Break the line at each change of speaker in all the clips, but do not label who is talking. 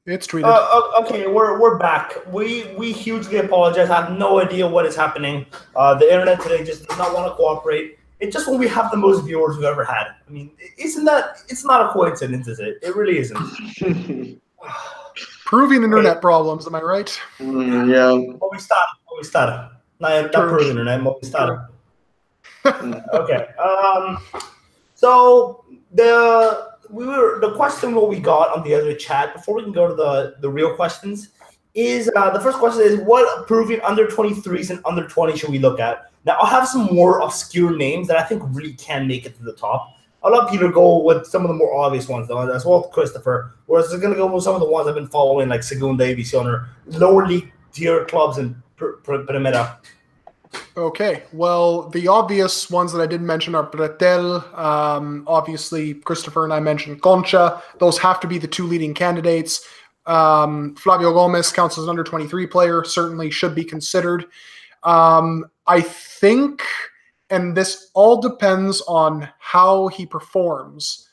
It's tweeted.
Okay, we're back. We hugely apologize. I have no idea what is happening. The internet today just does not want to cooperate. It's just when we have the most viewers we've ever had. I mean, it's not a coincidence, is it? It really isn't.
Peruvian internet problems, am I right?
Yeah.
Movistar. Not Peruvian internet, Movistar. Okay. So the question what we got on the other chat before we can go to the real questions is the first question is what Peruvian under 23s and under 20 should we look at? Now I'll have some more obscure names that I think really can make it to the top. I'll let Peter go with some of the more obvious ones though, as well as Christopher. Whereas I'm gonna go with some of the ones I've been following like Segunda División or lower league tier clubs in Primera.
Okay, well, the obvious ones that I didn't mention are Pretel. Obviously, Christopher and I mentioned Concha. Those have to be the two leading candidates. Flavio Gomez counts as an under-23 player, certainly should be considered. I think, and this all depends on how he performs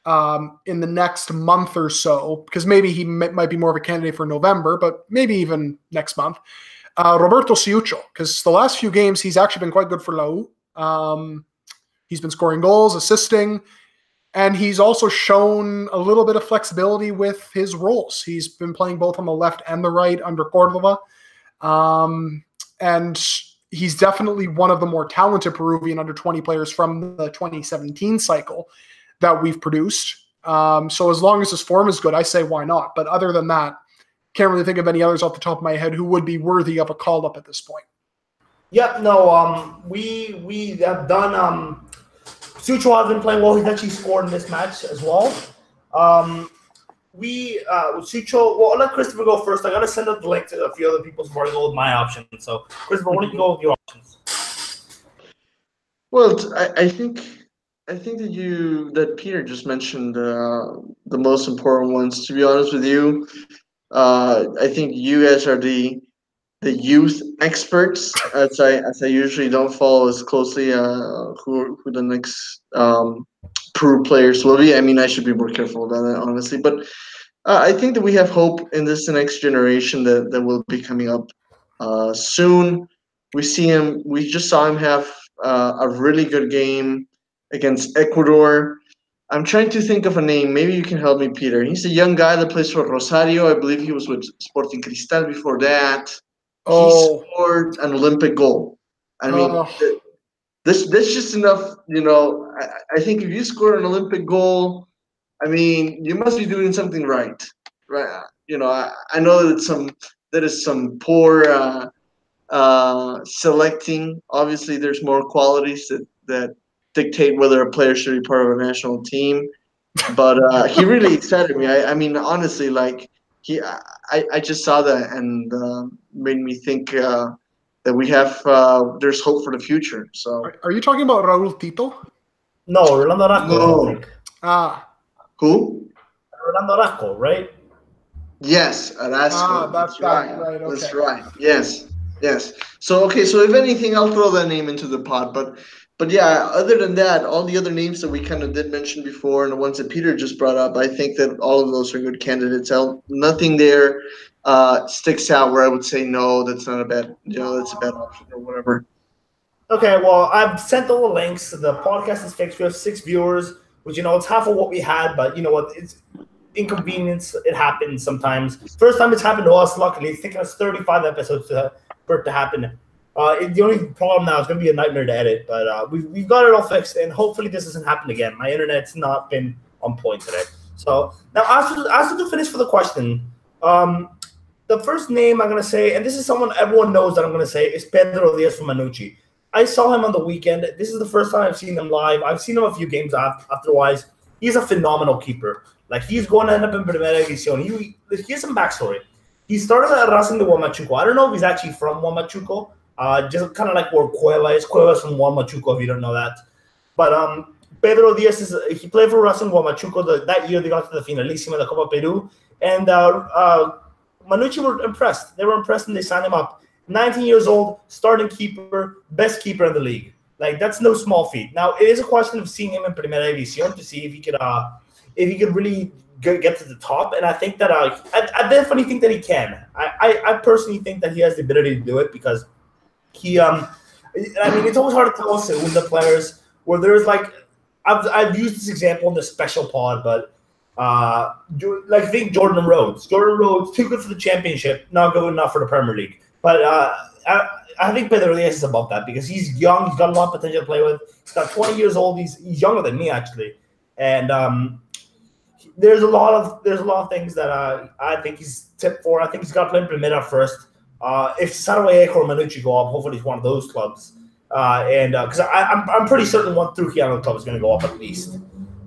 in the next month or so, because maybe he might be more of a candidate for November, but maybe even next month. Roberto Ciucho, because the last few games he's actually been quite good for La U. He's been scoring goals, assisting, and he's also shown a little bit of flexibility with his roles. He's been playing both on the left and the right under Cordova, and he's definitely one of the more talented Peruvian under 20 players from the 2017 cycle that we've produced. So as long as his form is good, I say why not. But other than that, can't really think of any others off the top of my head who would be worthy of a call-up at this point.
Yep, no, we have done, Sucho has been playing well. He's actually scored in this match as well. Sucho, well, I'll let Christopher go first. I got to send out the link to a few other people before I go with my options. So, Christopher, why don't you go with your options?
Well, I think that Peter just mentioned the most important ones. To be honest with you, I think you guys are the youth experts, as I usually don't follow as closely who the next Peru players will be. I mean, I should be more careful about that, honestly. But I think that we have hope in this next generation that will be coming up soon. We just saw him have a really good game against Ecuador. I'm trying to think of a name. Maybe you can help me, Peter. He's a young guy that plays for Rosario. I believe he was with Sporting Cristal before that. He scored an Olympic goal. I mean, that's just enough. You know, I think if you score an Olympic goal, I mean, you must be doing something right. You know, I know that is some poor selecting. Obviously, there's more qualities that dictate whether a player should be part of a national team, but he really excited me. I mean, honestly, like I just saw that and made me think that we have there's hope for the future. So,
are you talking about Raul Tito?
No, Rolando Arasco.
No. Who?
Rolando Arasco, right?
Yes, Arasco.
That's right. Okay.
That's right. Yes. So if anything, I'll throw that name into the pot, But yeah, other than that, all the other names that we kind of did mention before and the ones that Peter just brought up, I think that all of those are good candidates. Nothing there sticks out where I would say, no, that's not a bad, that's a bad option or whatever.
Okay, well, I've sent all the links. The podcast is fixed. We have 6 viewers, which, it's half of what we had, but you know what? It's inconvenience. It happens sometimes. First time it's happened to us, luckily. It's taken us 35 episodes for it to happen. The only problem now is going to be a nightmare to edit, but we've got it all fixed, and hopefully this doesn't happen again. My internet's not been on point today. So now, as to finish for the question, the first name I'm going to say, and this is someone everyone knows that I'm going to say, is Pedro Diaz from Manucci. I saw him on the weekend. This is the first time I've seen him live. I've seen him a few games afterwards. He's a phenomenal keeper. Like, he's going to end up in Primera División. He has some backstory. He started at Racing de Huamachuco. I don't know if he's actually from Huamachuco. Just kind of like where Cueva is. Cueva's from Huamachuco, if you don't know that. But Pedro Diaz, he played for Racing Huamachuco. That year they got to the Finalissima, the Copa Peru. And Manucci were impressed. They were impressed and they signed him up. 19 years old, starting keeper, best keeper in the league. Like, that's no small feat. Now, it is a question of seeing him in Primera División to see if he could really get to the top, and I think that I definitely think that he can. I personally think that he has the ability to do it because he I mean, it's always hard to tell Segunda players where there's like I've used this example in the special pod, but like think Jordan Rhodes. Jordan Rhodes too good for the championship, not good enough for the Premier League. But I think Pedro Diaz is above that because he's young, he's got a lot of potential to play with. He's got 20 years old. He's younger than me actually, and there's a lot of things that I think he's tipped for. I think he's got to play in Primera first. If Saraway or Manucci go up, hopefully it's one of those clubs. And because I'm pretty certain one Trujillo club is going to go up at least.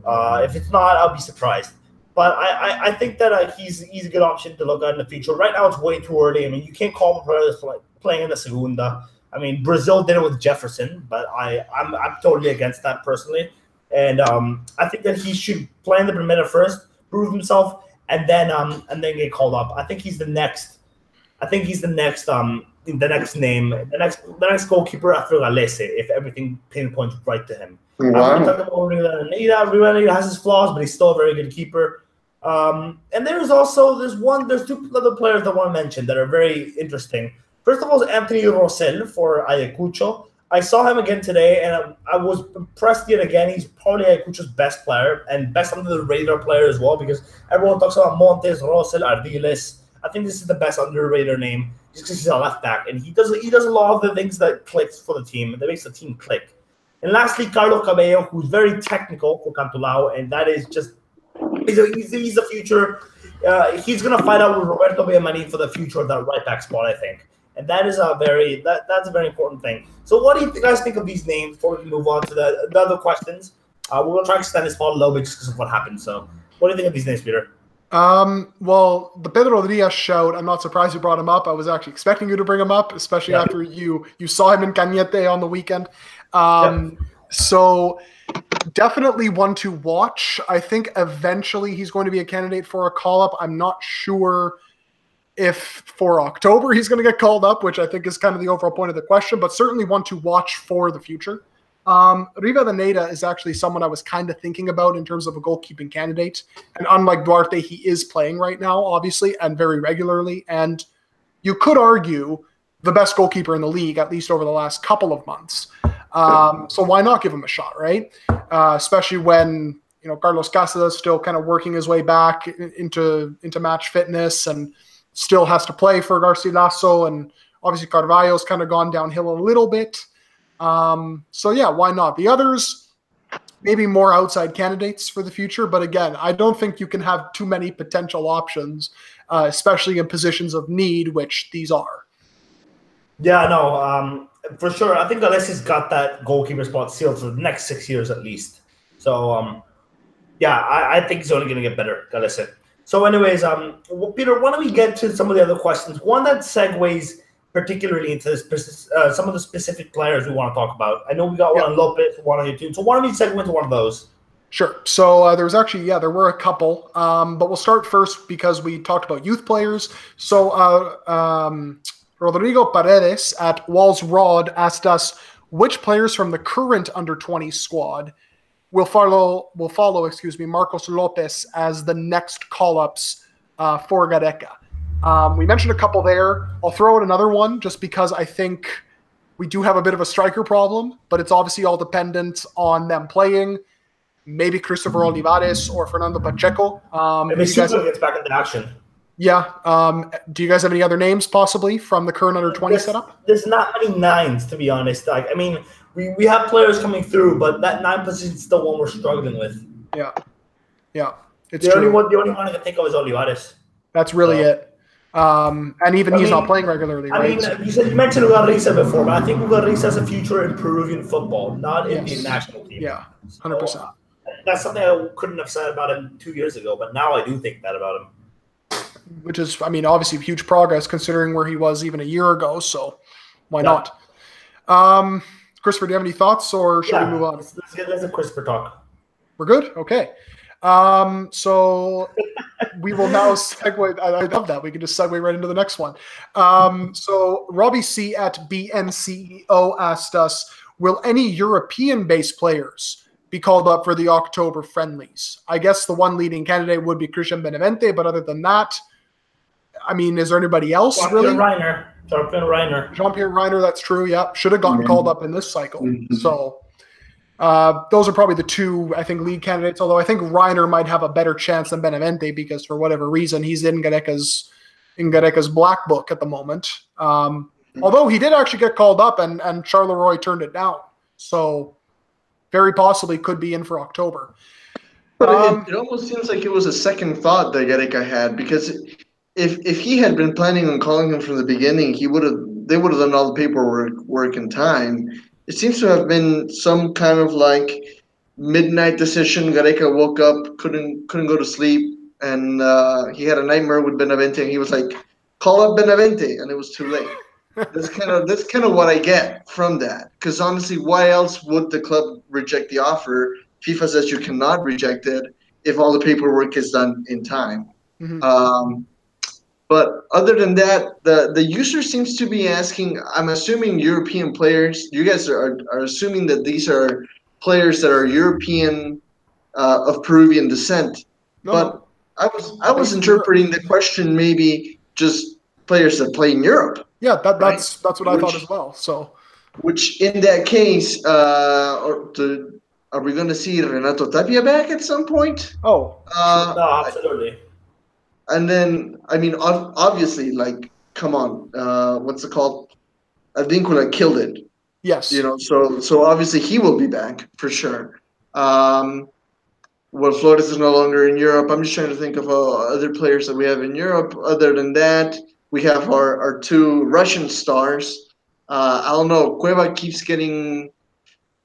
If it's not, I'll be surprised. But I think that he's a good option to look at in the future. Right now, it's way too early. I mean, you can't call him players playing in the Segunda. I mean, Brazil did it with Jefferson, but I'm totally against that personally. And I think that he should play in the Primera first, prove himself, and then get called up. I think he's the next. The next goalkeeper after Galese, if everything pinpoints right to him.
Wow.
Rivanega has his flaws, but he's still a very good keeper. And there's two other players that I want to mention that are very interesting. First of all, is Anthony Rosell for Ayacucho. I saw him again today, and I was impressed yet again. He's probably Ayacucho's best player and best under the radar player as well, because everyone talks about Montes, Rosell, Ardiles. I think this is the best under the radar name just because he's a left back, and he does a lot of the things that clicks for the team, that makes the team click. And lastly, Carlos Cabello, who's very technical for Cantolao, and that is just he's the future. He's gonna fight out with Roberto Bellamarin for the future of that right back spot, I think. And that is that's a very important thing. So what do you guys think of these names before we can move on to the other questions? We're going to try to extend this pod a little bit just because of what happened. So what do you think of these names, Peter?
Well, the Pedro Diaz shout, I'm not surprised you brought him up. I was actually expecting you to bring him up, especially after you saw him in Cañete on the weekend. So definitely one to watch. I think eventually he's going to be a candidate for a call-up. I'm not sure if for October he's going to get called up, which I think is kind of the overall point of the question, but certainly one to watch for the future. Rivanega is actually someone I was kind of thinking about in terms of a goalkeeping candidate. And unlike Duarte, he is playing right now, obviously, and very regularly. And you could argue the best goalkeeper in the league, at least over the last couple of months. So why not give him a shot, right? Especially when, Carlos Casada is still kind of working his way back into match fitness and still has to play for Garcilaso, and obviously Carvalho's kind of gone downhill a little bit. So yeah, why not? The others, maybe more outside candidates for the future, but again, I don't think you can have too many potential options, especially in positions of need, which these are.
Yeah, no, for sure. I think Alessi's got that goalkeeper spot sealed for the next 6 years at least. So, yeah, I think he's only going to get better, Alessi. So anyways, well, Peter, why don't we get to some of the other questions? One that segues particularly into some of the specific players we want to talk about. I know we got one on Lopez, one on your team. So why don't we segue into one of those?
Sure. So there were a couple, but we'll start first because we talked about youth players. So Rodrigo Paredes at Walls Rod asked us which players from the current under-20 squad will follow Marcos Lopez as the next call-ups for Gareca. We mentioned a couple there. I'll throw in another one just because I think we do have a bit of a striker problem, but it's obviously all dependent on them playing. Maybe Christopher Olivares or Fernando Pacheco.
Maybe Super gets back into action.
Yeah. Do you guys have any other names possibly from the current under-20 setup?
There's not many nines, to be honest. Like, I mean, we have players coming through, but that 9 position is the one we're struggling with.
Yeah. Yeah.
The only one I can think of is Olivares.
That's really it. And even he's not playing regularly, right?
I mean, you mentioned Ugarriza before, but I think Ugarriza has a future in Peruvian football, not in the national team.
Yeah, 100%.
So, that's something I couldn't have said about him 2 years ago, but now I do think that about him.
Which is, I mean, obviously huge progress considering where he was even a year ago, so why not? Christopher, do you have any thoughts, or should we move on?
Let's a Christopher talk.
We're good? Okay. So we will now segue. I love that. We can just segue right into the next one. So Robbie C at BNCEO asked us, will any European-based players be called up for the October friendlies. I guess the one leading candidate would be Christian Benavente, but other than that, I mean, is there anybody else really?
Jean-Pierre Reiner.
Jean-Pierre Reiner, that's true, yeah. Should have gotten called up in this cycle.
Mm-hmm.
So those are probably the two, I think, lead candidates, although I think Reiner might have a better chance than Benavente because for whatever reason, he's in Gareca's black book at the moment. Although he did actually get called up and Charleroi turned it down. So very possibly could be in for October.
But it almost seems like it was a second thought that Gareca had, because if he had been planning on calling him from the beginning, they would have done all the paperwork in time. It seems to have been some kind of like midnight decision. Gareca woke up, couldn't go to sleep, and he had a nightmare with Benavente, and he was like, "Call up Benavente," and it was too late. That's kind of what I get from that. Because honestly, why else would the club reject the offer? FIFA says you cannot reject it if all the paperwork is done in time. Mm-hmm. But other than that, the user seems to be asking, I'm assuming European players, you guys are assuming that these are players that are European of Peruvian descent. No. But I was interpreting the question maybe just players that play in Europe.
Yeah, that's what I thought as well. So,
which in that case, are we going to see Renato Tapia back at some point?
Oh,
no, absolutely.
And then, I mean, obviously, like, come on, what's it called? Advíncula killed it.
Yes.
You know, so obviously he will be back for sure. Well, Flores is no longer in Europe. I'm just trying to think of other players that we have in Europe. Other than that, we have our two Russian stars. I don't know. Cueva keeps getting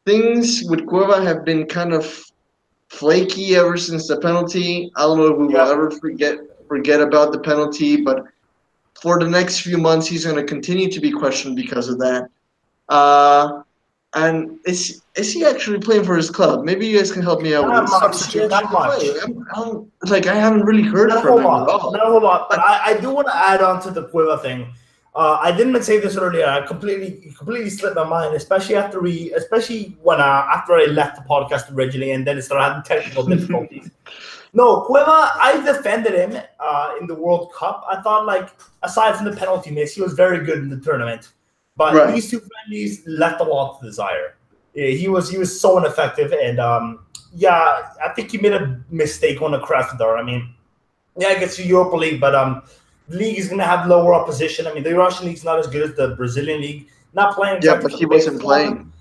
things with Cueva have been kind of flaky ever since the penalty. I don't know if we will ever forget about the penalty, but for the next few months, he's going to continue to be questioned because of that. And is he actually playing for his club? Maybe you guys can help me out with this.
Substitute.
I haven't really heard from him at all.
Hold on. But I do want to add on to the Cueva thing. I didn't say this earlier. I completely slipped my mind, especially after I left the podcast originally, and then it started having technical difficulties. No, Cueva, I defended him in the World Cup. I thought, like, aside from the penalty miss, he was very good in the tournament. But these two friendlies left a lot to desire. He was so ineffective, and I think he made a mistake on the Krasnodar. I mean, I guess the Europa League, but the league is going to have lower opposition. I mean, the Russian league's not as good as the Brazilian league. Not playing.
Yeah, but he wasn't playing.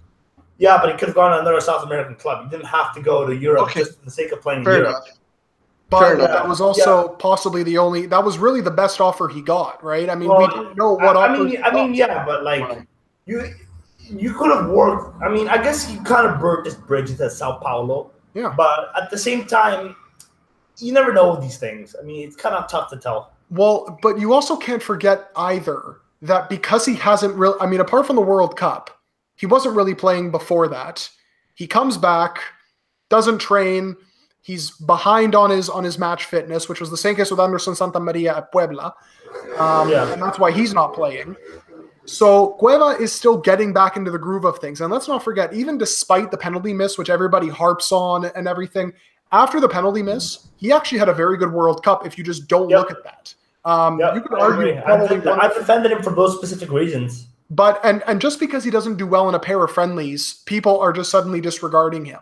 Yeah, but he could have gone to another South American club. He didn't have to go to Europe just for the sake of playing in Europe.
Enough.
But that was also possibly that was really the best offer he got, right? I mean, we didn't know what offer.
I mean, but like you could have worked. I mean, I guess he kind of burnt his bridges at Sao Paulo.
Yeah.
But at the same time, you never know these things. I mean, it's kind of tough to tell.
Well, but you also can't forget either that because he hasn't really, I mean, apart from the World Cup, he wasn't really playing before that. He comes back, doesn't train. He's behind on his match fitness, which was the same case with Anderson Santamaria at Puebla. And that's why he's not playing. So Cueva is still getting back into the groove of things. And let's not forget, even despite the penalty miss, which everybody harps on and everything, after the penalty miss, he actually had a very good World Cup if you just don't look at that. You could argue
I defended him for those specific reasons.
But and just because he doesn't do well in a pair of friendlies, people are just suddenly disregarding him.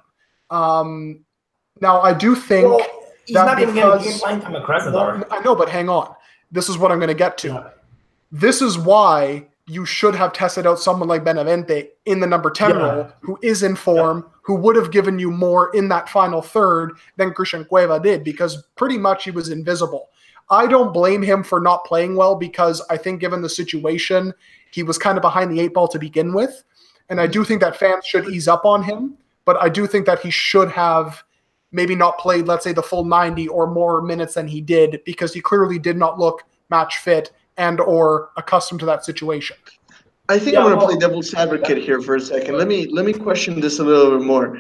Now, I do think
he's not going to get a game playing time at Krasnodar.
I know, but hang on. This is what I'm going to get to. Yeah. This is why you should have tested out someone like Benavente in the number 10 role, who is in form, who would have given you more in that final third than Christian Cueva did, because pretty much he was invisible. I don't blame him for not playing well, because I think given the situation, he was kind of behind the 8 ball to begin with. And I do think that fans should ease up on him, but I do think that he should have maybe not played, let's say, the full 90 or more minutes than he did, because he clearly did not look match fit and or accustomed to that situation.
I think I'm going to play devil's advocate here for a second. Let me question this a little bit more.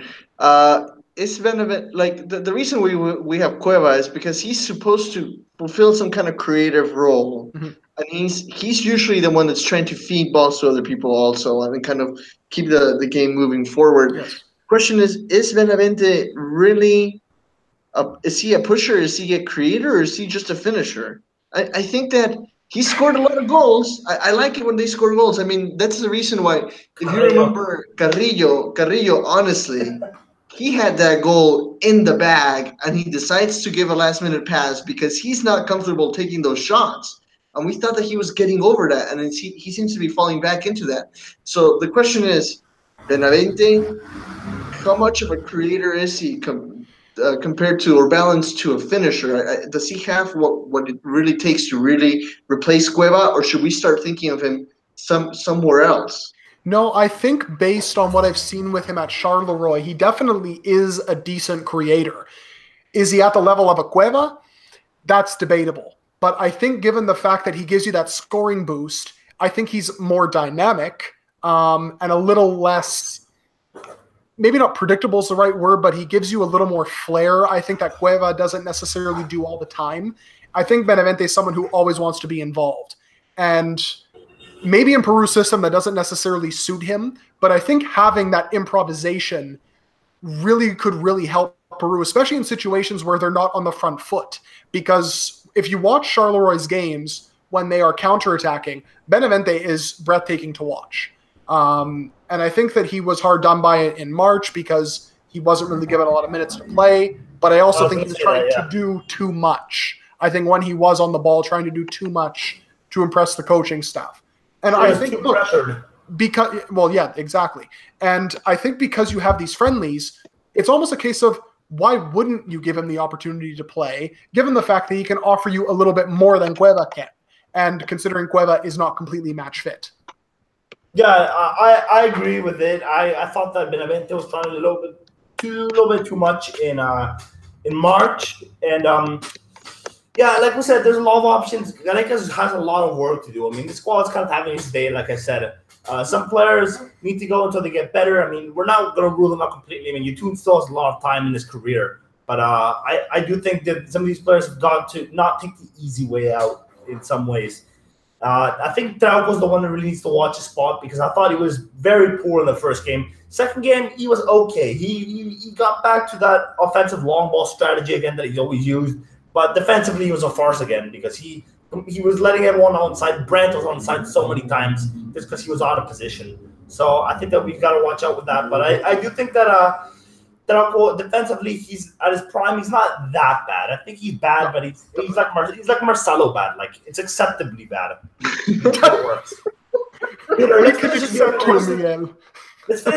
Is Benavente, like, the reason we have Cueva is because he's supposed to fulfill some kind of creative role. Mm-hmm. And he's usually the one that's trying to feed balls to other people also and kind of keep the game moving forward.
Yes.
question is Benavente really? Is he a pusher? Is he a creator? Or is he just a finisher? I think that he scored a lot of goals. I like it when they score goals. I mean, that's the reason why. If you remember Carrillo, honestly, he had that goal in the bag, and he decides to give a last minute pass because he's not comfortable taking those shots. And we thought that he was getting over that, and he seems to be falling back into that. So the question is, Benavente, how much of a creator is he compared to or balanced to a finisher? Does he have what it really takes to really replace Cueva, or should we start thinking of him somewhere else?
No, I think based on what I've seen with him at Charleroi, he definitely is a decent creator. Is he at the level of a Cueva? That's debatable. But I think given the fact that he gives you that scoring boost, I think he's more dynamic and a little less, maybe not predictable is the right word, but he gives you a little more flair. I think that Cueva doesn't necessarily do all the time. I think Benavente is someone who always wants to be involved. And maybe in Peru's system that doesn't necessarily suit him, but I think having that improvisation could really help Peru, especially in situations where they're not on the front foot. Because if you watch Charleroi's games when they are counterattacking, Benavente is breathtaking to watch. And I think that he was hard done by in March because he wasn't really given a lot of minutes to play. But I also think he was trying to do too much. I think when he was on the ball, trying to do too much to impress the coaching staff. And I think, exactly. And I think because you have these friendlies, it's almost a case of why wouldn't you give him the opportunity to play, given the fact that he can offer you a little bit more than Cueva can, and considering Cueva is not completely match fit.
Yeah, I agree with it. I thought that Benavente was trying a little bit too much in March, and yeah, like we said, there's a lot of options. Gareca has a lot of work to do. I mean, the squad's kind of having its day, like I said. Some players need to go until they get better. I mean, we're not going to rule them out completely. I mean, Yotun still has a lot of time in his career. But I do think that some of these players have got to not take the easy way out in some ways. I think Trauco's the one that really needs to watch his spot because I thought he was very poor in the first game. Second game, he was okay. He got back to that offensive long ball strategy again that he's always used. But defensively, he was a farce again because he was letting everyone onside. Brandt was onside so many times just because he was out of position. So I think that we've got to watch out with that. But I do think that Trauco defensively, he's at his prime. He's not that bad. I think he's bad, but he's like Marcelo bad. Like it's acceptably bad. That works. Peter, let's finish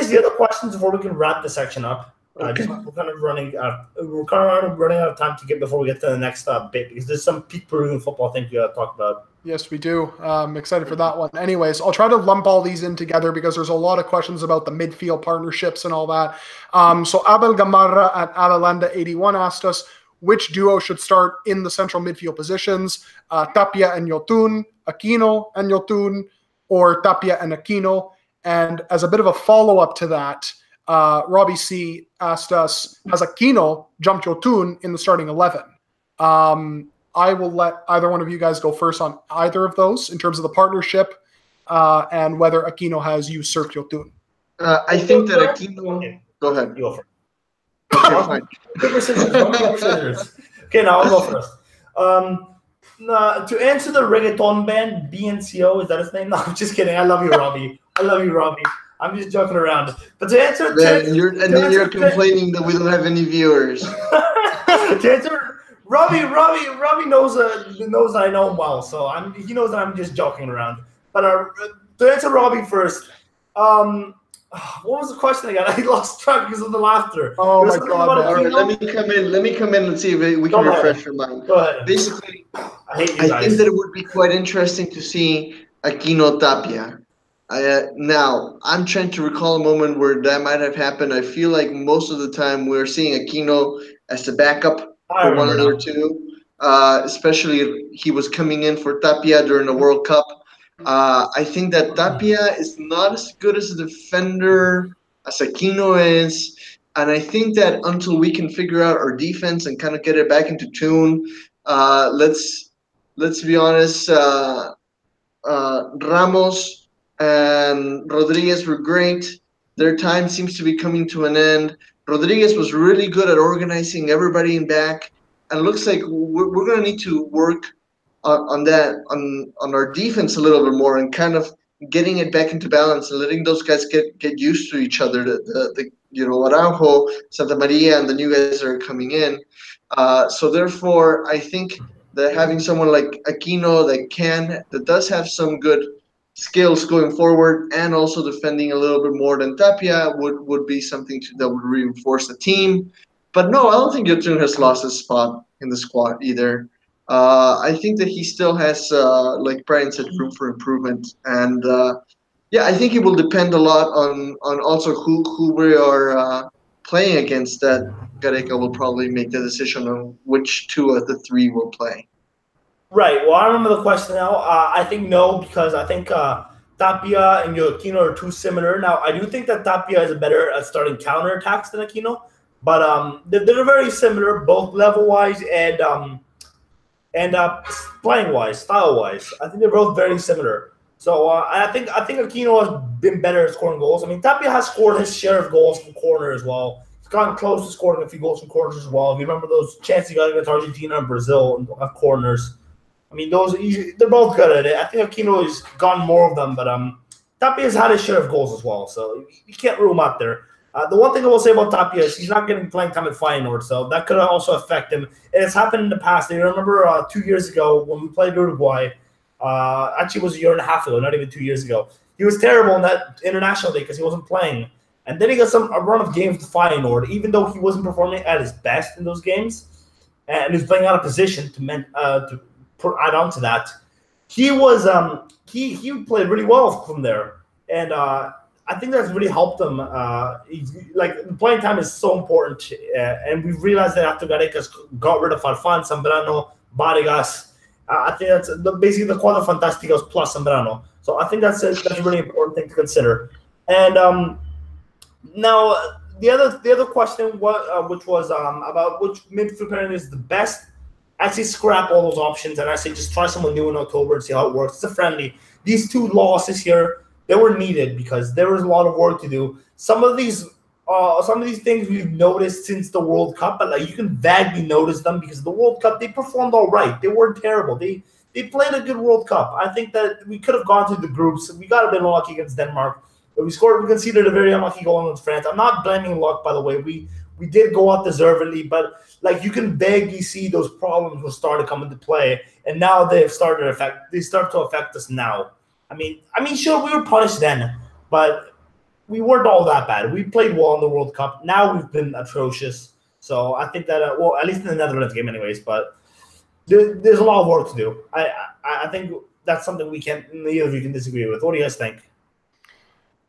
the other questions before we can wrap the section up.
Okay.
We're kind of running out of time to get before we get to the next bit because there's some peak Peruvian football I think we got to talk about.
Yes, we do. I'm excited for that one. Anyways, I'll try to lump all these in together because there's a lot of questions about the midfield partnerships and all that. So Abel Gamarra at Adelanda81 asked us, which duo should start in the central midfield positions? Tapia and Yotun, Aquino and Yotun, or Tapia and Aquino? And as a bit of a follow-up to that, Robbie C asked us, has Aquino jumped Yotun in the starting 11? I will let either one of you guys go first on either of those in terms of the partnership and whether Aquino has usurped Yotun.
I think that Aquino... Okay. Go ahead.
You go first. Okay, fine. Okay, now I'll go first. To answer the reggaeton band, BNCO, is that his name? No, I'm just kidding. I love you, Robbie. I'm just joking around. But to answer...
Then you're complaining that we don't have any viewers.
To answer... Robbie knows that I know him well, so he knows that I'm just joking around. But to answer Robbie first, what was the question again? I lost track because of the laughter.
Oh my god!
All right, let me come in and see if we can refresh your mind.
Go ahead.
Basically, I think that it would be quite interesting to see Aquino Tapia. Now, I'm trying to recall a moment where that might have happened. I feel like most of the time we're seeing Aquino as the backup for one or two. Especially he was coming in for Tapia during the World Cup. I think that Tapia is not as good as a defender as Aquino is. And I think that until we can figure out our defense and kind of get it back into tune, let's be honest, Ramos and Rodriguez were great. Their time seems to be coming to an end. Rodriguez was really good at organizing everybody in back, and it looks like we're going to need to work on that on our defense a little bit more and kind of getting it back into balance and letting those guys get used to each other. The Araujo, Santa Maria, and the new guys that are coming in. So therefore, I think that having someone like Aquino that does have some good skills going forward and also defending a little bit more than Tapia would be something that would reinforce the team. But no, I don't think Yotun has lost his spot in the squad either. I think that he still has, like Brian said, room for improvement. And yeah, I think it will depend a lot on also who we are playing against. That Gareca will probably make the decision on which two of the three will play.
Right. Well, I remember the question now. I think no, because I think Tapia and Aquino are too similar. Now, I do think that Tapia is better at starting counterattacks than Aquino, but they're very similar, both level-wise and playing-wise, style-wise. I think they're both very similar. So I think Aquino has been better at scoring goals. I mean, Tapia has scored his share of goals from corner as well. He's gotten close to scoring a few goals from corners as well. If you remember those chances he got against Argentina and Brazil at corners. I mean, they're both good at it. I think Aquino has gotten more of them, but Tapia's had his share of goals as well, so you can't rule him out there. The one thing I will say about Tapia is he's not getting playing time at Feyenoord, so that could also affect him. And it's happened in the past. I remember 2 years ago when we played Uruguay, actually it was a year and a half ago, not even 2 years ago. He was terrible in that international day because he wasn't playing. And then he got a run of games to Feyenoord, even though he wasn't performing at his best in those games, and he was playing out of position to add on to that, he was he played really well from there, and I think that's really helped him. Like playing time is so important, and we've realized that after Gareca's got rid of Farfan, Zambrano, Barrigas, I think that's basically the Cuadro Fantásticos plus Zambrano. So I think that's a really important thing to consider. And now the other question, which was about which midfield pairing is the best. I say scrap all those options, and I say just try someone new in October and see how it works. It's a friendly. These two losses here, they were needed because there was a lot of work to do. Some of these things we've noticed since the World Cup, but like you can vaguely notice them because the World Cup they performed all right. They weren't terrible. They played a good World Cup. I think that we could have gone through the groups. We got a bit unlucky against Denmark, but we conceded a very unlucky goal against France. I'm not blaming luck, by the way. We did go out deservedly, but like you can vaguely see those problems will start to come into play, and now they start to affect us now. I mean, sure we were punished then, but we weren't all that bad. We played well in the World Cup. Now we've been atrocious. So I think that well, at least in the Netherlands game, anyways. But there's a lot of work to do. I think that's something neither of you can disagree with. What do you guys think?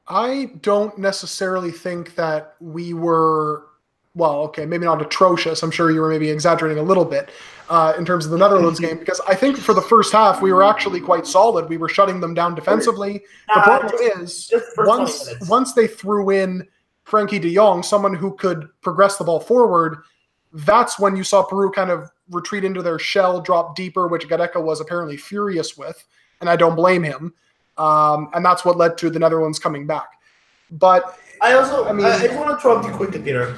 I don't necessarily think that we were. Well, okay, maybe not atrocious. I'm sure you were maybe exaggerating a little bit in terms of the Netherlands game, because I think for the first half, we were actually quite solid. We were shutting them down defensively. The problem is, once they threw in Frankie de Jong, someone who could progress the ball forward, that's when you saw Peru kind of retreat into their shell, drop deeper, which Gareca was apparently furious with, and I don't blame him. And that's what led to the Netherlands coming back. But
I just want to interrupt you quickly, Peter.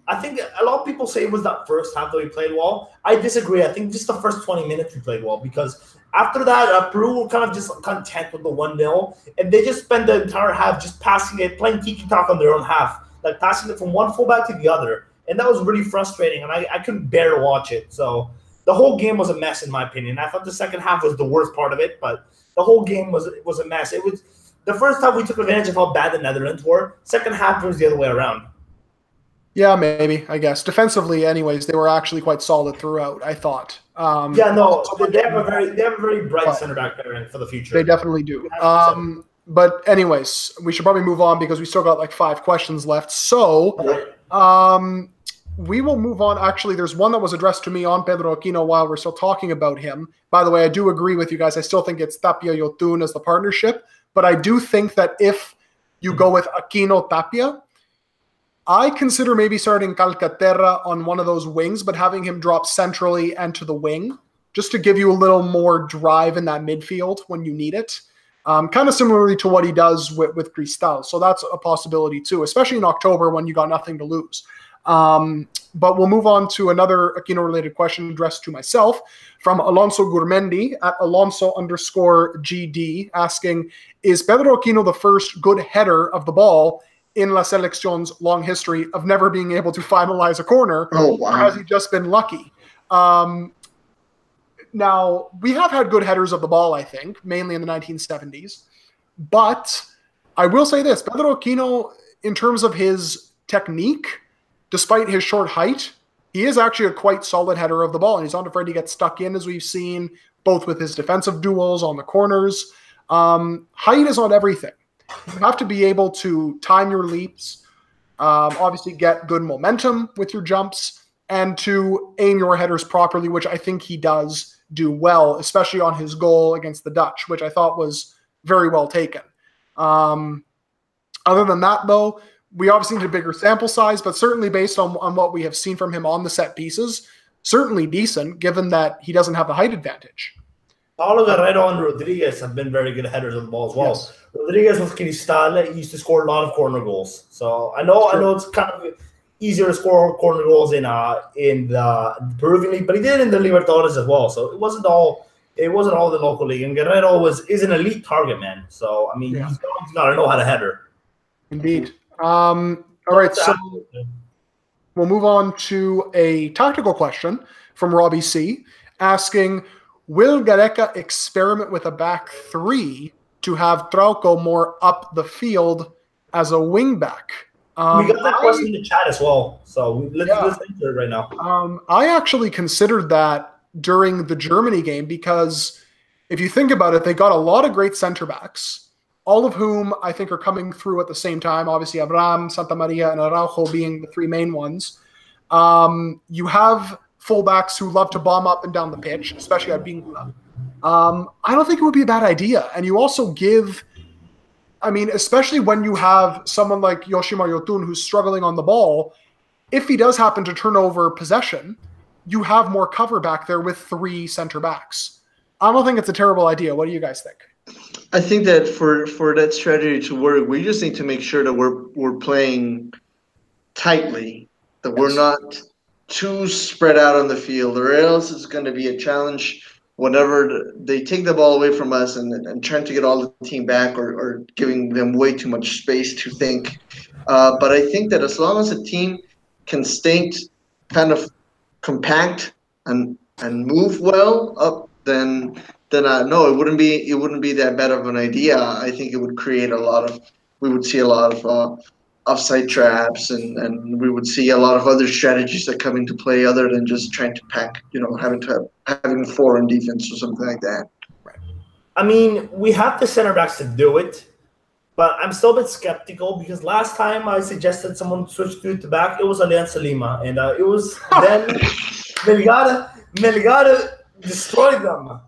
I think a lot of people say it was that first half that we played well. I disagree. I think just the first 20 minutes we played well because after that, Peru were kind of just content with the 1-0, and they just spent the entire half just passing it, playing tiki-taka on their own half, like passing it from one fullback to the other. And that was really frustrating, and I couldn't bear to watch it. So the whole game was a mess, in my opinion. I thought the second half was the worst part of it, but the whole game was a mess. It was the first half we took advantage of how bad the Netherlands were. Second half was the other way around.
Yeah, maybe, I guess. Defensively, anyways, they were actually quite solid throughout, I thought.
They have a very bright center back pairing for the future.
They definitely do. But anyways, we should probably move on because we still got like 5 questions left. So we will move on. Actually, there's one that was addressed to me on Pedro Aquino while we're still talking about him. By the way, I do agree with you guys. I still think it's Tapia Yotun as the partnership. But I do think that if you go with Aquino Tapia, I consider maybe starting Calcaterra on one of those wings, but having him drop centrally and to the wing, just to give you a little more drive in that midfield when you need it. kind of similarly to what he does with Cristal. So that's a possibility too, especially in October when you got nothing to lose. But we'll move on to another Aquino-related question addressed to myself from Alonso Gourmendi at Alonso_GD asking, is Pedro Aquino the first good header of the ball in La Seleccion's long history of never being able to finalize a corner?
Oh, wow.
Or has he just been lucky? Now, we have had good headers of the ball, I think, mainly in the 1970s. But I will say this, Pedro Aquino, in terms of his technique, despite his short height, he is actually a quite solid header of the ball, and he's not afraid to get stuck in, as we've seen, both with his defensive duels on the corners. Height is not everything. You have to be able to time your leaps, obviously get good momentum with your jumps, and to aim your headers properly, which I think he does do well, especially on his goal against the Dutch, which I thought was very well taken. Other than that, though, we obviously need a bigger sample size, but certainly based on what we have seen from him on the set pieces, certainly decent, given that he doesn't have the height advantage.
Paulo Guerrero and Rodriguez have been very good headers of the ball as well.
Yes.
Rodriguez with Cristal, he used to score a lot of corner goals. So I know it's kind of easier to score corner goals in the Peruvian league, but he did in the Libertadores as well. So it wasn't all the local league. And Guerrero is an elite target man. So I mean, he's got to know how to header.
Indeed. All right, so we'll move on to a tactical question from Robbie C. asking, will Gareca experiment with a back three to have Trauco more up the field as a wingback?
We got that question in the chat as well, so let's answer it right now.
I actually considered that during the Germany game because if you think about it, they got a lot of great center backs, all of whom I think are coming through at the same time. Obviously, Abraham, Santa Maria, and Araujo being the three main ones. You have fullbacks who love to bomb up and down the pitch, especially at Bingula. I don't think it would be a bad idea. And you also give, especially when you have someone like Yoshimar Yotun who's struggling on the ball, if he does happen to turn over possession, you have more cover back there with three center backs. I don't think it's a terrible idea. What do you guys think?
I think that for that strategy to work, we just need to make sure that we're playing tightly, that we're not too spread out on the field, or else it's going to be a challenge whenever they take the ball away from us and trying to get all the team back or giving them way too much space to think. But I think that as long as the team can stay kind of compact and move well up, then no, it wouldn't be that bad of an idea. I think it would create we would see a lot of offside traps, and we would see a lot of other strategies that come into play other than just trying to pack, having four in defense or something like that.
Right. I mean, we have the center backs to do it, but I'm still a bit skeptical because last time I suggested someone switch through to back, it was Alianza Lima, and it was then Melgar destroyed them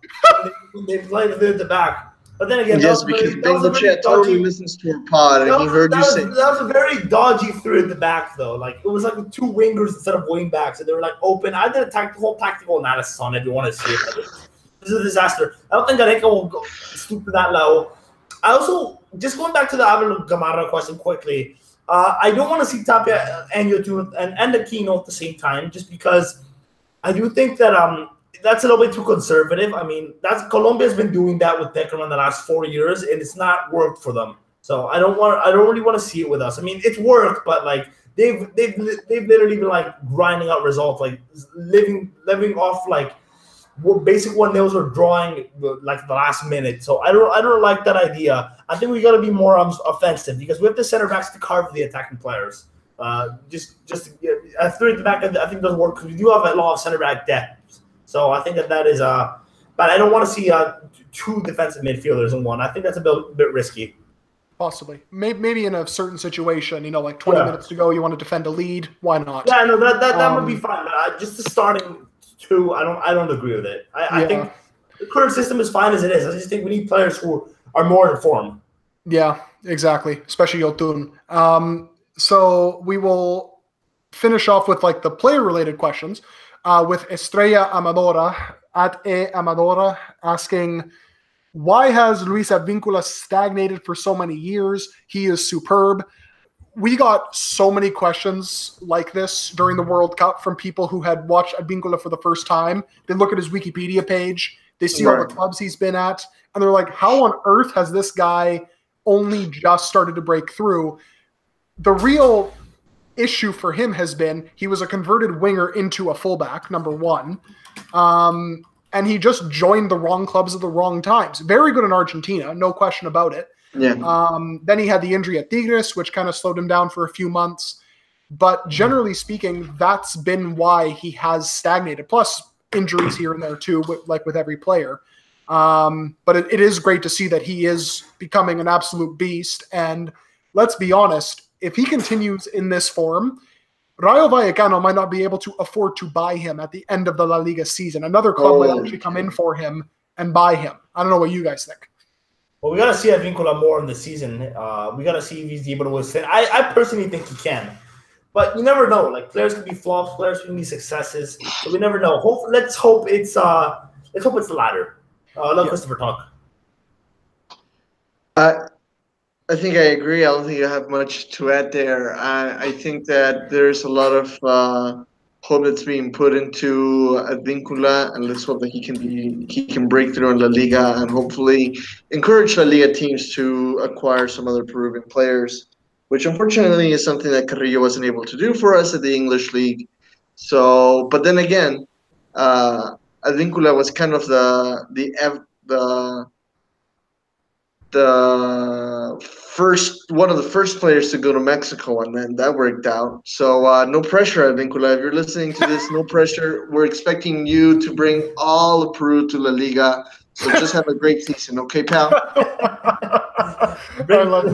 when they played through the back. But then again,
yes, because Bengochea totally listens to a pod, and he heard you say
that was a very dodgy through the back, though. Like it was like two wingers instead of wing backs, and they were like open. I did a whole tactical analysis on it. If you want to see it, this is a disaster. I don't think Gareca will go stoop to that low. I also just going back to the Abel Gamarra question quickly. I don't want to see Tapia and Yotun and Aquino at the same time, just because I do think that that's a little bit too conservative. I mean, Colombia's been doing that with Beckerman the last 4 years, and it's not worked for them. So I don't really want to see it with us. I mean, it's worked, but like they've literally been like grinding out results, like living off like basic 1-0s or drawing like the last minute. So I don't like that idea. I think we got to be more offensive because we have the center backs to carve the attacking players. Just I threw it back. I think it doesn't work because we do have a lot of center back depth. So I think that is but I don't want to see two defensive midfielders in one. I think that's a bit risky.
Possibly, maybe in a certain situation, like 20 minutes to go, you want to defend a lead. Why not?
Yeah, no, that would be fine. But just the starting two, I don't agree with it. I think the current system is fine as it is. I just think we need players who are more informed.
Yeah, exactly, especially Yotun. So we will finish off with like the player-related questions. With Estrella Amadora at Amadora asking, Why has Luis Advíncula stagnated for so many years? He is superb. We got so many questions like this during the World Cup from people who had watched Advíncula for the first time. They look at his Wikipedia page, they see all the clubs he's been at, and they're like, how on earth has this guy only just started to break through? The real issue for him has been he was a converted winger into a fullback, number one. And he just joined the wrong clubs at the wrong times. Very good in Argentina, no question about it.
Yeah.
Then he had the injury at Tigres, which kind of slowed him down for a few months. But generally speaking, that's been why he has stagnated. Plus injuries here and there too, like with every player. But it is great to see that he is becoming an absolute beast. And let's be honest, if he continues in this form, Rayo Vallecano might not be able to afford to buy him at the end of the La Liga season. Another club might actually come in for him and buy him. I don't know what you guys think.
Well, we got to see Advíncula more in the season. We got to see if he's able to withstand. I personally think he can. But you never know. Like, players can be flops, players can be successes. So we never know. Let's hope it's the latter. Let Christopher talk.
I think I agree. I don't think I have much to add there. I think that there's a lot of hope that's being put into Advíncula, and let's hope that he can break through in La Liga and hopefully encourage La Liga teams to acquire some other Peruvian players, which unfortunately is something that Carrillo wasn't able to do for us at the English League. So, but then again, Advíncula was kind of one of the first players to go to Mexico, and then that worked out. So no pressure, Advíncula. If you're listening to this, no pressure. We're expecting you to bring all of Peru to La Liga. So just have a great season, okay, pal?
I love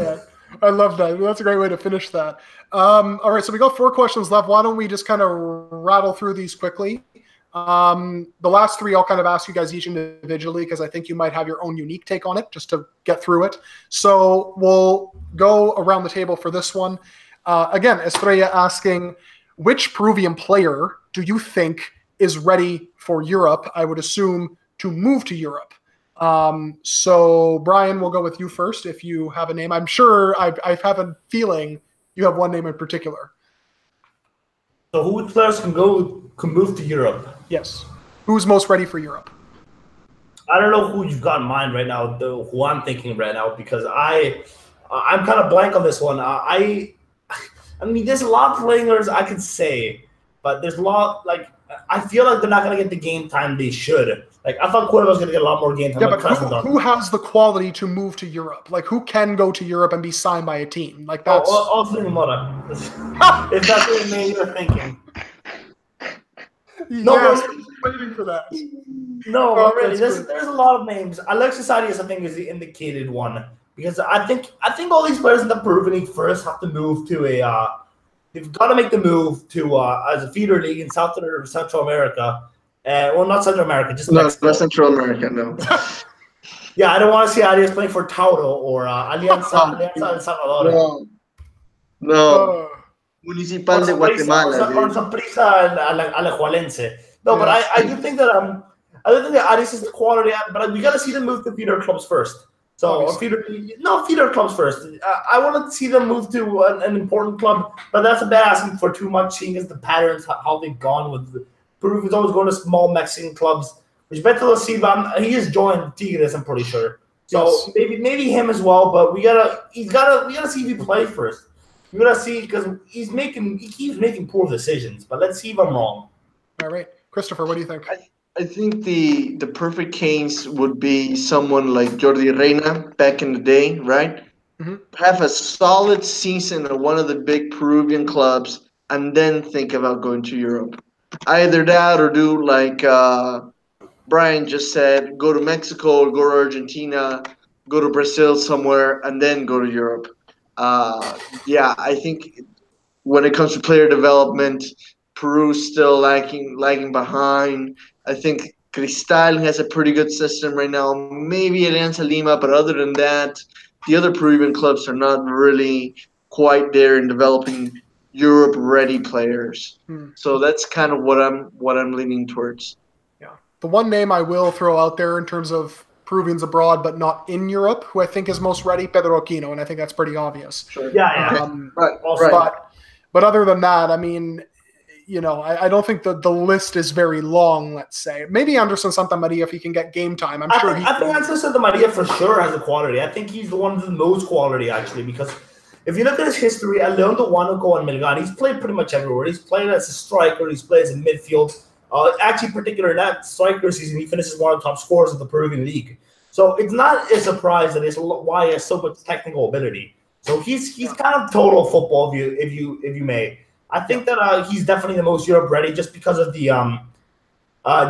that. That's a great way to finish that. All right, so we got 4 questions left. Why don't we just kind of rattle through these quickly? The last 3 I'll kind of ask you guys each individually because I think you might have your own unique take on it just to get through it. So we'll go around the table for this one. Again, Estrella asking, which Peruvian player do you think is ready for Europe? I would assume to move to Europe. So Brian, we'll go with you first if you have a name. I'm sure I have a feeling you have one name in particular.
So who players can move to Europe?
Yes. Who's most ready for Europe?
I don't know who you've got in mind right now, though, who I'm thinking right now, because I'm kind of blank on this one. I mean, there's a lot of players I could say, but there's a lot, like, I feel like they're not going to get the game time they should. Like, I thought Cuerva was going to get a lot more game time.
Yeah, but who has the quality to move to Europe? Like, who can go to Europe and be signed by a team? Like, that's...
Mora. If that's what you're thinking.
No, I was waiting for that.
No, really, there's a lot of names. Alexis Arias, I think, is the indicated one. Because I think all these players in the Peruvian League first have to move to they've got to make the move to as a feeder league in South or Central America. Well, not Central America, just Mexico.
Not Central America, no.
Yeah, I don't want to see Arias playing for Tauro or Alianza El Salvador.
No. Municipal de Guatemala.
Or Saprissa Alajuelense. No, but I do think that Arias is the quality, but we got to see them move to feeder clubs first. So feeder clubs first. I want to see them move to an important club, but that's a bit asking for too much, seeing as the patterns how they've gone with. Peru is always going to small Mexican clubs, which Beto Silva, he has joined Tigres, I'm pretty sure. So maybe him as well, but we gotta see if he plays first. We gotta see because he keeps making poor decisions, but let's see if I'm wrong.
All right, Christopher, what do you think?
I think the perfect case would be someone like Jordi Reina back in the day, right? Mm-hmm. Have a solid season at one of the big Peruvian clubs, and then think about going to Europe. Either that or do like Brian just said, go to Mexico or go to Argentina, go to Brazil somewhere, and then go to Europe. I think when it comes to player development, Peru's still lagging behind. I think Cristal has a pretty good system right now. Maybe Alianza Lima, but other than that, the other Peruvian clubs are not really quite there in developing Europe-ready players. So that's kind of what I'm leaning towards.
Yeah. The one name I will throw out there in terms of Peruvians abroad, but not in Europe, who I think is most ready, Pedro Aquino, and I think that's pretty obvious.
Sure. Yeah.
Right.
But other than that, I mean, I don't think the list is very long, let's say. Maybe Anderson Santamaria, if he can get game time. I think
Anderson Santamaria for sure has the quality. I think he's the one with the most quality, actually, because if you look at his history, Leandro Huánuco and Melgar, he's played pretty much everywhere. He's played as a striker. He's played as a midfield. Actually, particularly in that striker season, he finishes one of the top scorers of the Peruvian league. So it's not a surprise that why he has so much technical ability. So he's kind of total football, if you may. I think that he's definitely the most Europe ready, just because of the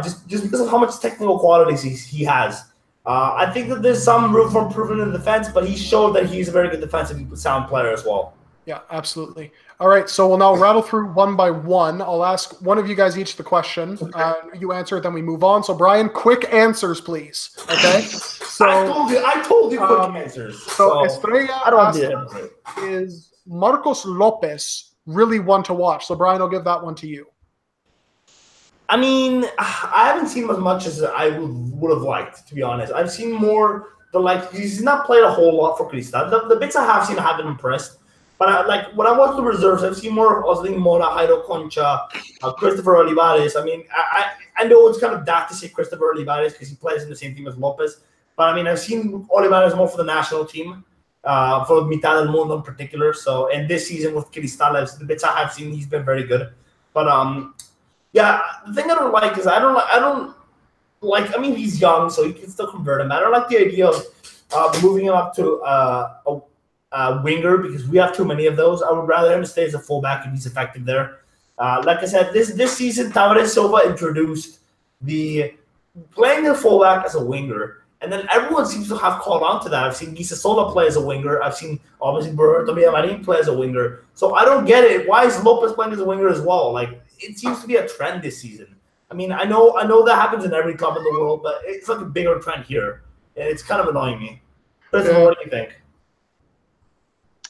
just because of how much technical qualities he has. I think that there's some room for improvement in the defense, but he showed that he's a very good defensive sound player as well.
Yeah, absolutely. All right, so we'll now rattle through one by one. I'll ask one of you guys each the question. You answer it, then we move on. So, Brian, quick answers, please. Okay? So
I told you quick answers.
So Estrella is Marcos Lopez really one to watch? So, Brian, I'll give that one to you.
I mean, I haven't seen him as much as I would have liked, to be honest. I've seen more he's not played a whole lot for Cristal. The bits I have seen, I haven't impressed. But when I watch the reserves, I've seen more of Osling Mora, Jairo Concha, Christopher Olivares. I mean, I know it's kind of daft to say Christopher Olivares because he plays in the same team as Lopez. But I mean, I've seen Olivares more for the national team, for Mitad del Mundo in particular. So, and this season with Cristal, the bits I have seen, he's been very good. But yeah, the thing I don't like is I don't like. I mean, he's young, so you can still convert him. I don't like the idea of moving him up to a winger because we have too many of those. I would rather him stay as a fullback if he's effective there. Like I said, this season, Tavares Silva introduced the playing the fullback as a winger, and then everyone seems to have caught on to that. I've seen Gisa Sola play as a winger. I've seen, obviously, Roberto Villamarin play as a winger. So I don't get it. Why is Lopez playing as a winger as well? Like, it seems to be a trend this season. I mean, I know that happens in every club in the world, but it's like a bigger trend here. And it's kind of annoying me. What do you think?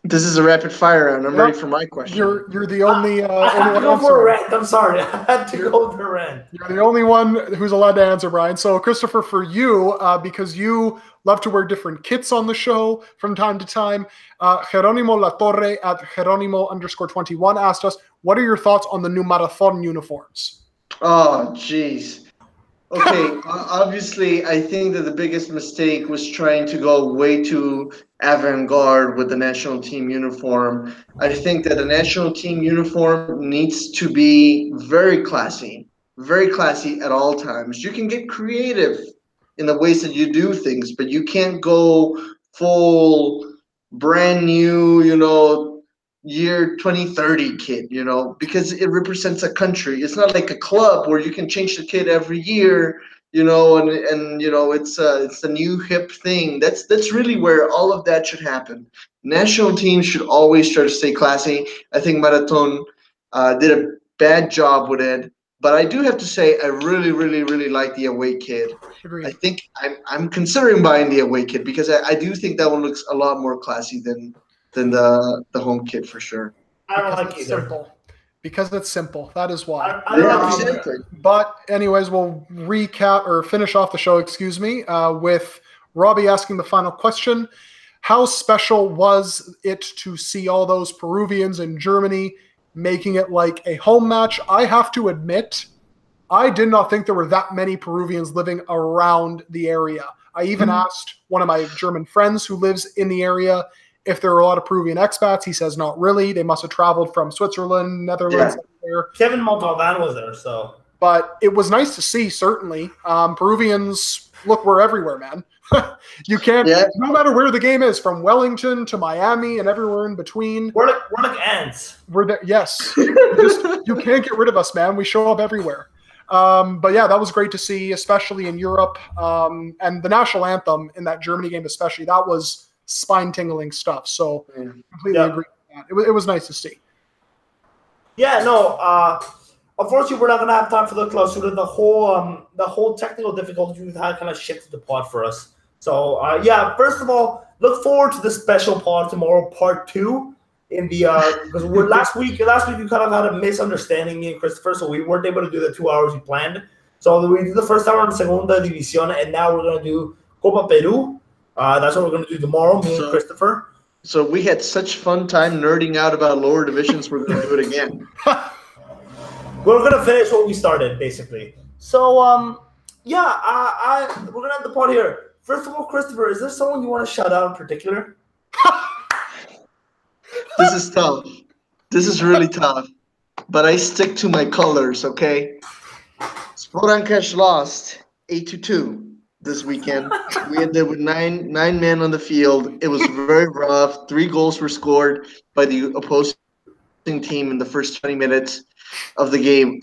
This is a rapid fire round. I'm ready for my question.
You're the only.
I had to go for a rant. I'm sorry. I had to go for a rant.
You're the only one who's allowed to answer, Brian. So, Christopher, for you, because you love to wear different kits on the show from time to time, Jeronimo Latorre at Jeronimo_21 asked us, what are your thoughts on the new Marathon uniforms?
Oh, jeez. Okay, obviously, I think that the biggest mistake was trying to go way too avant-garde with the national team uniform. I think that the national team uniform needs to be very classy at all times. You can get creative in the ways that you do things, but you can't go full brand new, year 2030 kit, because it represents a country. It's not like a club where you can change the kit every year, and it's the new hip thing. That's really where all of that should happen. National teams should always try to stay classy. I think Marathon did a bad job with it, but I do have to say I really, really, really like the away kit.
Agreed.
I think I'm considering buying the away kit because I do think that one looks a lot more classy than the home kit for sure.
I don't like either.
Simple. Because it's simple. That is why.
I don't like either.
But anyways, we'll recap or finish off the show, with Robbie asking the final question. How special was it to see all those Peruvians in Germany making it like a home match? I have to admit, I did not think there were that many Peruvians living around the area. I even asked one of my German friends who lives in the area if there were a lot of Peruvian expats. He says not really. They must have traveled from Switzerland, Netherlands.
Yeah.
Kevin Montalban was there, so.
But it was nice to see, certainly. Peruvians, look, we're everywhere, man. You can't, no matter where the game is, from Wellington to Miami and everywhere in between.
We're like ants.
We're there, yes. You can't get rid of us, man. We show up everywhere. But yeah, that was great to see, especially in Europe. And the national anthem in that Germany game especially, that was spine-tingling stuff. So completely agree with that. It was nice to see.
Yeah, no. Unfortunately, we're not going to have time for the clausura. The whole technical difficulties we've had kind of shifted the pod for us. So yeah, first of all, look forward to the special pod tomorrow, part 2. In the because last week we kind of had a misunderstanding, me and Christopher, so we weren't able to do the 2 hours we planned. So we did the first hour in Segunda División, and now we're going to do Copa Peru. That's what we're going to do tomorrow, me and Christopher.
So we had such fun time nerding out about lower divisions. We're going to do it again.
We're going to finish what we started, basically. So, we're going to end the pod here. First of all, Christopher, is there someone you want to shout out in particular?
This is tough. This is really tough. But I stick to my colors, okay? Sporancash lost 8-2 this weekend. We ended with nine men on the field. It was very rough. 3 goals were scored by the opposing team in the first 20 minutes of the game.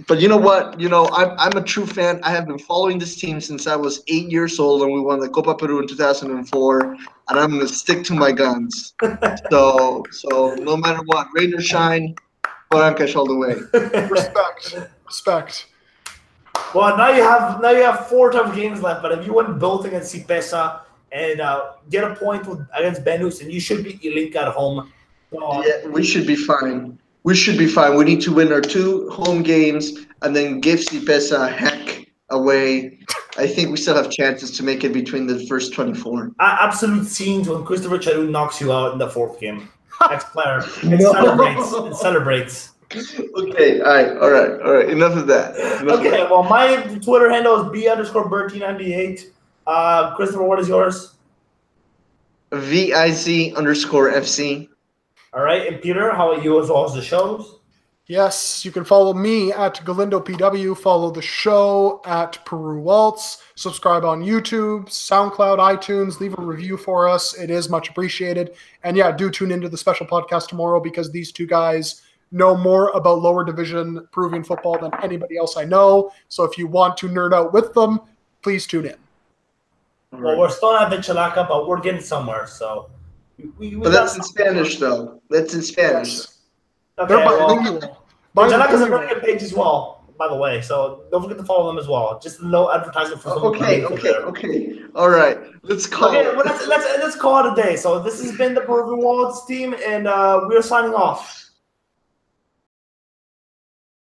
But you know what? I'm a true fan. I have been following this team since I was 8 years old, and we won the Copa Peru in 2004. And I'm going to stick to my guns. So no matter what, rain or shine, Sporancash all the way.
Respect.
Well, now you have 4 tough games left, but if you win both against Cipesa and get a point against Benus, and you should beat Ilinka at home.
Yeah, we should be fine. We need to win our 2 home games and then give Cipesa a heck away. I think we still have chances to make it between the first 24.
Absolute scenes when Christopher Charu knocks you out in the 4th game. Ex-player. It celebrates.
Okay, all right. Enough of that.
Well, my Twitter handle is B_Bertie98. Christopher, what is yours?
VIC_FC.
All right, and Peter, how about you as well as the shows?
Yes, you can follow me at Galindo PW, follow the show at Peru Waltz, subscribe on YouTube, SoundCloud, iTunes, leave a review for us. It is much appreciated. And yeah, do tune into the special podcast tomorrow because these 2 guys know more about lower division Peruvian football than anybody else I know. So if you want to nerd out with them, please tune in.
Well, we're still not Vichalaca, but we're getting somewhere. So,
but that's in Spanish, though. That's in Spanish.
Yes.
Okay, Vichalaca's a very good page as well, by the way. So don't forget to follow them as well. Just no advertisement for someone.
Okay. All right, let's call.
Okay, well, let's call it a day. So this has been the Peruvian Waltz team, and we are signing off.